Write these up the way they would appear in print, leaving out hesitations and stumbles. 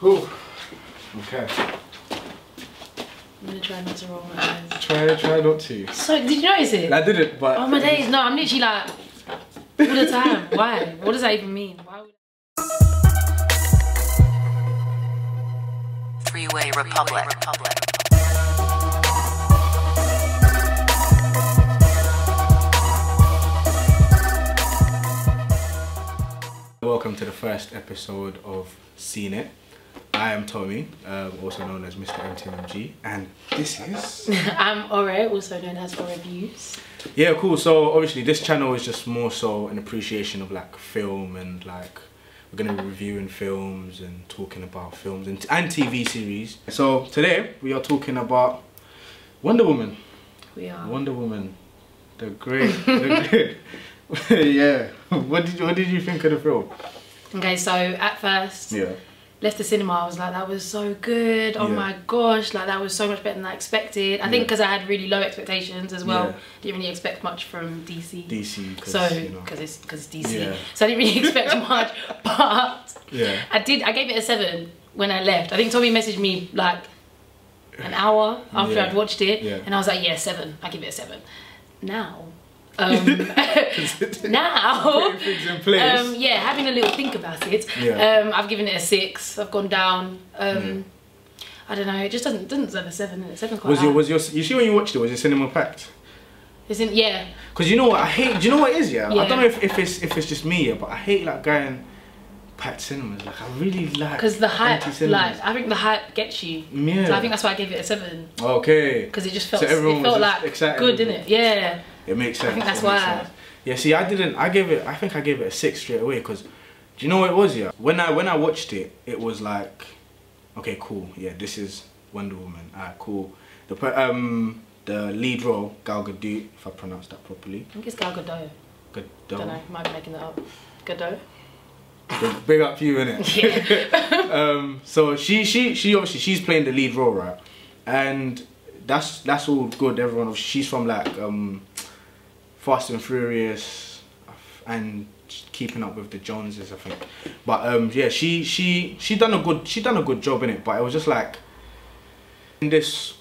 Ooh. Okay. I'm gonna try not to roll my eyes. Try not to. So, did you notice it? I didn't, but... Oh my days, no, I'm literally like, all the time. Why? What does that even mean? Why would Freeway Republic. Welcome to the first episode of Seen It. I am Tommy, also known as Mr. MTMG, and this is... I'm Ore, also known as Ore Views. Yeah, cool. So obviously this channel is just more so an appreciation of like film, and like we're going to be reviewing films and talking about films and TV series. So today we are talking about Wonder Woman. We are. Wonder Woman. The great. Yeah. What did you think of the film? Okay, so at first, left the cinema, I was like, that was so good. Oh my gosh, like that was so much better than I expected. I think because I had really low expectations as well. Didn't really expect much from DC. So because it's DC. So I didn't really expect much, but I gave it a 7 when I left. I think Tommy messaged me like an hour after I'd watched it, and I was like, yeah, 7. I give it a 7. Now. Now, putting things in place. having a little think about it. I've given it a 6. I've gone down. I don't know. It just doesn't deserve a 7. And 7's quite high. Was your? You see when you watched it, was your cinema packed? Isn't Because you know what I hate. Do you know what it is? I don't know if it's just me. But I hate like going packed cinemas. Like I really like. Because the hype, like I think the hype gets you. So I think that's why I gave it a 7. Okay. Because it just felt. So everyone it felt was like excited, good, didn't it? Yeah. It makes sense. I think that's why. Yeah, see, I think I gave it a 6 straight away. Because, do you know what it was? When I watched it, it was like, okay, cool. Yeah, this is Wonder Woman. Alright, cool. The lead role, Gal Gadot, if I pronounced that properly. I think it's Gal Gadot. Don't know. Might be making that up. Gadot. Big up you, innit? Yeah. So she obviously she's playing the lead role, right? And that's all good. Everyone, she's from like Fast and Furious and Keeping Up with the Joneses, I think. But yeah, she done a good job in it. But it was just like in this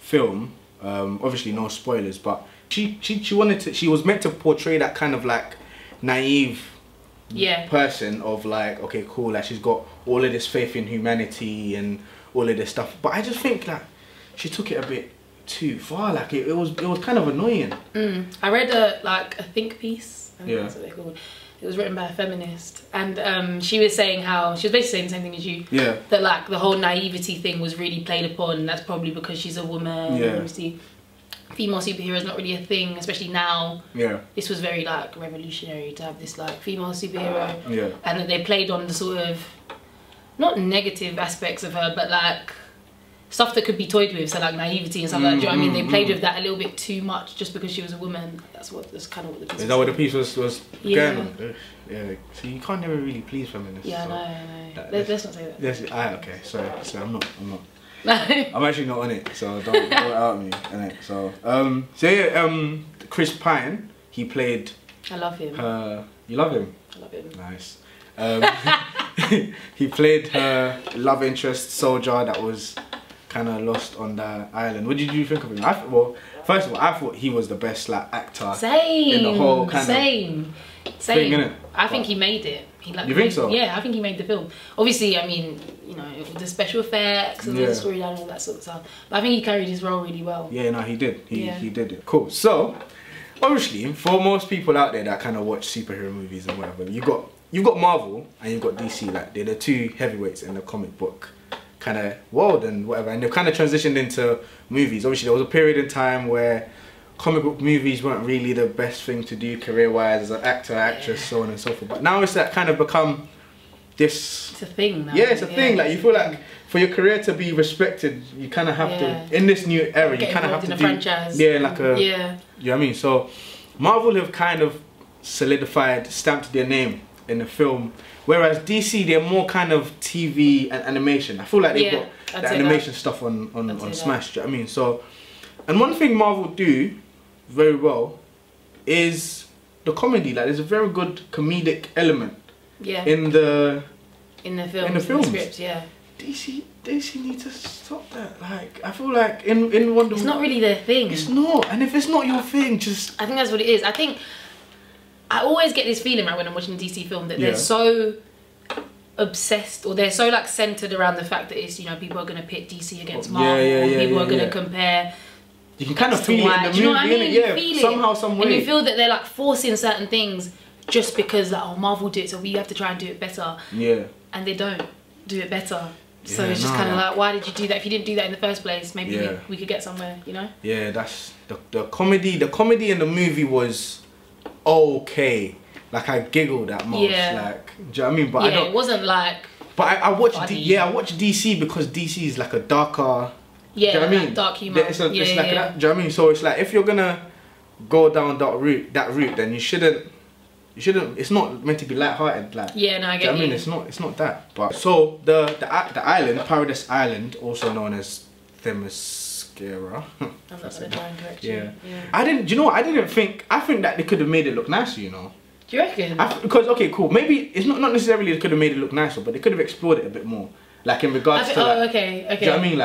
film, obviously no spoilers, but she was meant to portray that kind of like naive person of like, okay, cool, like she's got all of this faith in humanity and all of this stuff. But I just think like she took it a bit too far. Like it was kind of annoying. I read a think piece. I think that's what they're called. It was written by a feminist, and she was saying how she was basically saying the same thing as you. Yeah. That like the whole naivety thing was really played upon. And that's probably because she's a woman. Yeah. Obviously, female superhero is not really a thing, especially now. Yeah. This was very like revolutionary to have this like female superhero. Yeah. And that they played on the sort of not negative aspects of her, but like stuff that could be toyed with, so like naivety and stuff like that. Do you know what I mean? They played with that a little bit too much just because she was a woman. That's kind of what the piece was. Is that what the piece was going on? Yeah. So you can't never really please feminists. Yeah, so I know. Let's not say that. Okay, sorry. So I'm not. I'm actually not on it, so don't out me. Innit? So Chris Pine, he played. I love him. You love him? I love him. Nice. He played her love interest soldier that was kind of lost on the island. What did you think of him? Well, first of all, I thought he was the best like actor in the whole kind of thing, innit? I think he made it. You think so? Yeah, I think he made the film. Obviously, I mean, you know, the special effects and the storyline and all that sort of stuff. But I think he carried his role really well. Yeah, no, he did. He did it. Cool. So, obviously, for most people out there that kind of watch superhero movies and whatever, you've got Marvel and you've got DC. Like they're the two heavyweights in the comic book kind of world and whatever, and they've kind of transitioned into movies. Obviously, there was a period in time where comic book movies weren't really the best thing to do career-wise as an actor, actress, so on and so forth. But now it's that kind of become this. It's a thing now. Yeah, it's a thing. Like you feel like for your career to be respected, you kind of have to in this new era. You kind of have to do franchise. You know what I mean? So Marvel have kind of solidified, stamped their name in the film. Whereas DC, they're more kind of TV and animation. I feel like they've got the animation stuff on Smash. Do you know what I mean? So, and one thing Marvel do very well is the comedy. Like, there's a very good comedic element in the in the films. In the films. Scripts, yeah. DC need to stop that. Like, I feel like in Wonder Woman, it's not really their thing. It's not, and if it's not your thing, just. I think that's what it is. I think I always get this feeling right when I'm watching a DC film that they're so obsessed, or they're so like centered around the fact that it's, you know, people are going to pit DC against Marvel, people are going to compare. You can kind of feel it in the movie, you know what I mean? Yeah, somehow, some way. And you feel that they're like forcing certain things just because, like, oh, Marvel do it, so we have to try and do it better. Yeah. And they don't do it better. So it's just kind of like, why did you do that? If you didn't do that in the first place, maybe we could get somewhere, you know? Yeah, that's the comedy. The comedy in the movie was okay. Like, I giggled at most. Yeah. Like, do you know what I mean? But I don't, it wasn't like. But I watched I watched DC because DC is like a darker. Yeah, do you know what I mean? Dark humor. It's like that. Do you know what I mean? So it's like, if you're gonna go down that route, then you shouldn't. It's not meant to be light-hearted. Like, yeah, no, I get you. I mean, it's not that. But so the island, Paradise Island, also known as Themyscira. I'm not gonna try and correct you. Yeah. I didn't. Do you know what? I think that they could have made it look nicer. You know. Do you reckon? Because okay, cool. Maybe it's not necessarily they could have made it look nicer, but they could have explored it a bit more. Like in regards to. Like, okay. Do you know what I mean?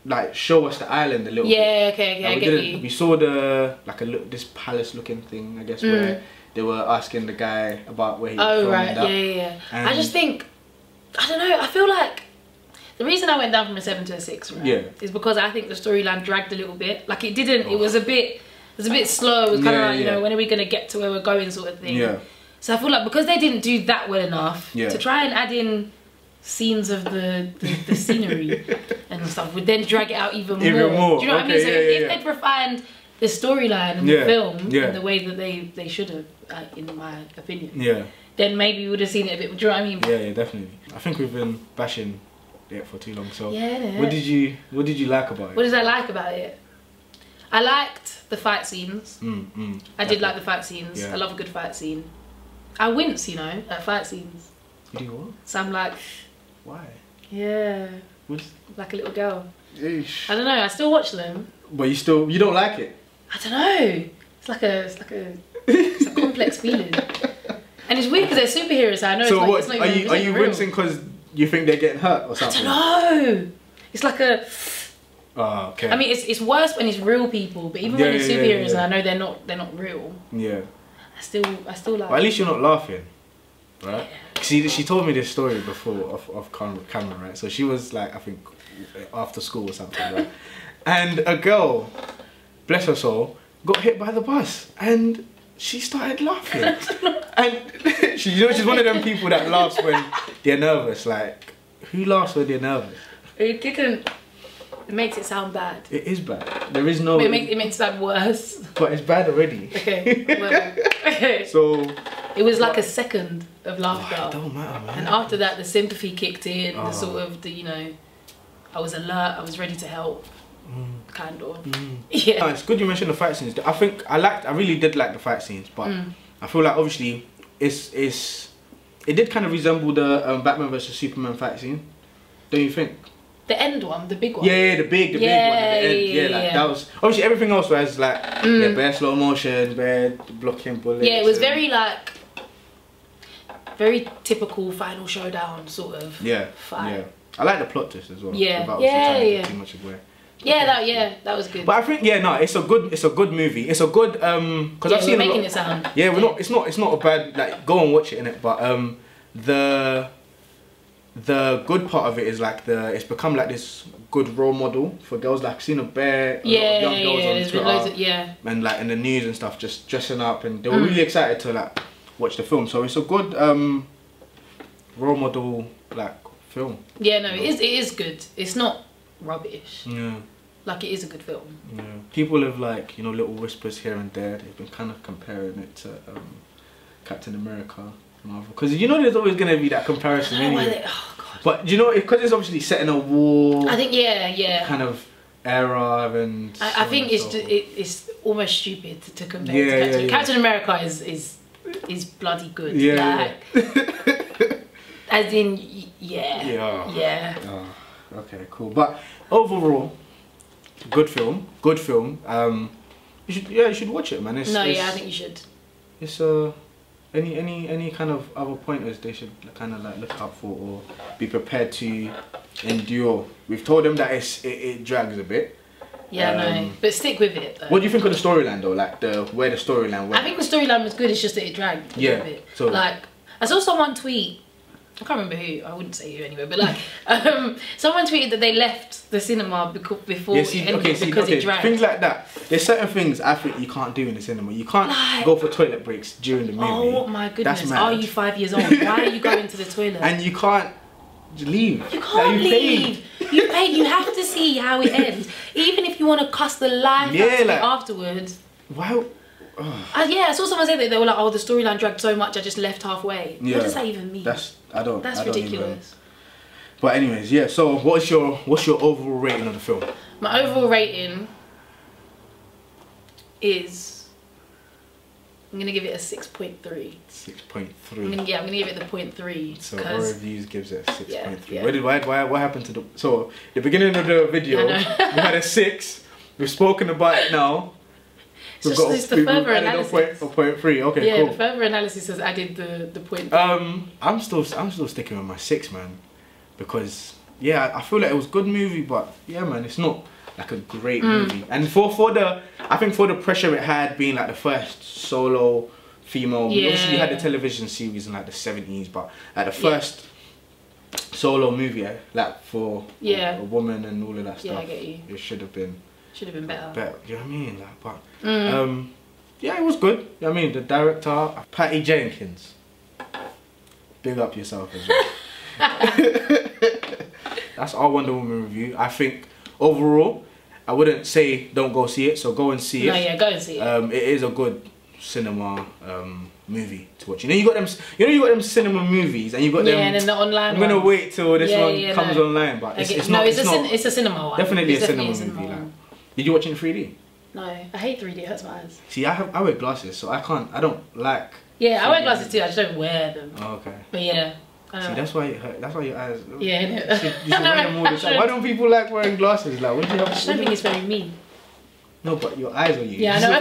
Like show us the island a little bit. Yeah. Okay. I get you. We saw this palace looking thing, I guess, where they were asking the guy about where he was from. Oh right, yeah. I just think, I don't know, I feel like the reason I went down from a 7 to a 6, right, is because I think the storyline dragged a little bit. Like, it didn't, it was a bit slow. It was kind of like, you know, when are we going to get to where we're going, sort of thing. Yeah. So I feel like because they didn't do that well enough, to try and add in scenes of the scenery and stuff would then drag it out even more. Do you know what I mean? So if they'd refined the storyline and the film in the way that they should have, in my opinion, then maybe we would have seen it a bit. Do you know what I mean? Yeah, definitely. I think we've been bashing it for too long. So what did you like about it? What did I like about it? I liked the fight scenes. I did like the fight scenes. I love a good fight scene. I wince, you know, at fight scenes. You do what? So I'm like, why? Yeah. What's... Like a little girl. Eesh. I don't know. I still watch them. But you don't like it? I don't know. It's like a complex feeling. And it's weird because they're superheroes. So I know. So it's like, what? It's not even, are you wincing because you think they're getting hurt or something? I don't know. It's like a. Oh, okay. I mean, it's worse when it's real people, but even when it's superheroes, and I know they're not real. Yeah. I still like. But at least you're not laughing, right? Yeah. She told me this story before off camera, right? So she was like, I think, after school or something, right? And a girl, bless her soul, got hit by the bus, and she started laughing. And she's one of them people that laughs when they're nervous. Like, who laughs when they're nervous? It didn't. It makes it sound bad. It is bad. There is no. It makes it sound worse. But it's bad already. Okay. Well. So. It was like a second of laughter. Oh, it don't matter, man. And after that, the sympathy kicked in. The sort of you know, I was alert. I was ready to help. Kind of. Yeah. No, it's good you mentioned the fight scenes. I really did like the fight scenes, but I feel like obviously it did kind of resemble the Batman vs Superman fight scene. Don't you think? The end one, the big one. Yeah, the big one at the end. That was obviously everything else was like bare slow motion, bare blocking bullets. Yeah, it was very like very typical final showdown sort of fight. Yeah. I like the plot twist as well. Yeah. Too much away. That was good. But I think it's a good movie. It's a good because I've seen making it sound. Yeah, it's not a bad, like, go and watch it, innit? But the good part of it is like it's become like this good role model for girls. Like, I've seen a lot of young girls on Twitter and like in the news and stuff just dressing up, and they were really excited to like watch the film. So it's a good role model like film. Yeah, no, it is good. It's not rubbish. Yeah. Like, it is a good film. Yeah. People have, like, you know, little whispers here and there. They've been kind of comparing it to Captain America, Marvel. Because you know there's always going to be that comparison anyway. Oh, God. But, you know, because it's obviously set in a war. I think, yeah. Kind of era and... I think it's almost stupid to compare to Captain. Yeah. Captain America is bloody good. Yeah. As in, yeah. Oh, okay, cool. But overall... Good film. You should watch it, man. I think you should. It's Any kind of other pointers they should kind of like look out for or be prepared to endure? We've told them that it drags a bit. Yeah, no, but stick with it. Though. What do you think of the storyline though? Like where the storyline went? I think the storyline was good. It's just that it dragged a little bit. So like I saw someone tweet. I can't remember who. I wouldn't say who anyway. But like, someone tweeted that they left the cinema before it ended because it dragged. Things like that. There's certain things I think you can't do in the cinema. You can't go for toilet breaks during the movie. Oh my goodness! Are you 5 years old? Why are you going to the toilet? And you can't leave. You can't leave. You paid. You have to see how it ends. Even if you want to cuss the life out of it afterwards. Why? Yeah, I saw someone say that they were like, "Oh, the storyline dragged so much, I just left halfway." Yeah. What does that even mean? That's ridiculous. But anyways, yeah. So what's your overall rating of the film? My overall rating is I'm gonna give it a 6.3. 6.3. I'm gonna give it the 0.3. So our reviews gives it a 6.3. What happened to the beginning of the video? We had a 6. We've spoken about it now. It's the further analysis. 0.3. Okay, yeah, cool. The further analysis has added the point. I'm still sticking with my 6, man, because I feel like it was a good movie, but yeah, man, it's not like a great movie. And I think for the pressure it had, being like the first solo female. Obviously, you had the television series in like the 70s, but like the first solo movie, like for a woman and all of that stuff. Yeah, I get you. It should have been better. You know what I mean? Like, but yeah, it was good. You know what I mean? The director, Patty Jenkins. Big up yourself as well. That's our Wonder Woman review. I think overall, I wouldn't say don't go see it. So go and see it. No, yeah, go and see it. It is a good cinema movie to watch. You got them cinema movies, and you got them. Yeah, and then the online. I'm gonna wait till this one comes online, but it's a cinema one. Definitely a cinema movie. Like, did you watch it in 3D? No, I hate 3D. It hurts my eyes. See, I wear glasses, so I don't like. Yeah, I wear glasses too. I just don't wear them. Oh, okay. But yeah. See, that's why it hurt. That's why your eyes. Yeah, I know. You should wear them all the time. Why don't people like wearing glasses? Like, what do you have? I just don't think it's very mean. No, but your eyes are you. Yeah, I know.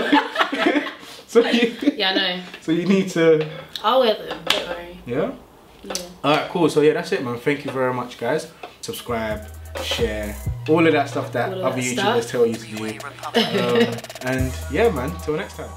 Yeah, I know. So you need to. I'll wear them. Don't worry. Yeah. Yeah. Alright, cool. So yeah, that's it, man. Thank you very much, guys. Subscribe, share, all of that stuff that other YouTubers tell you to do. And yeah, man. Till next time.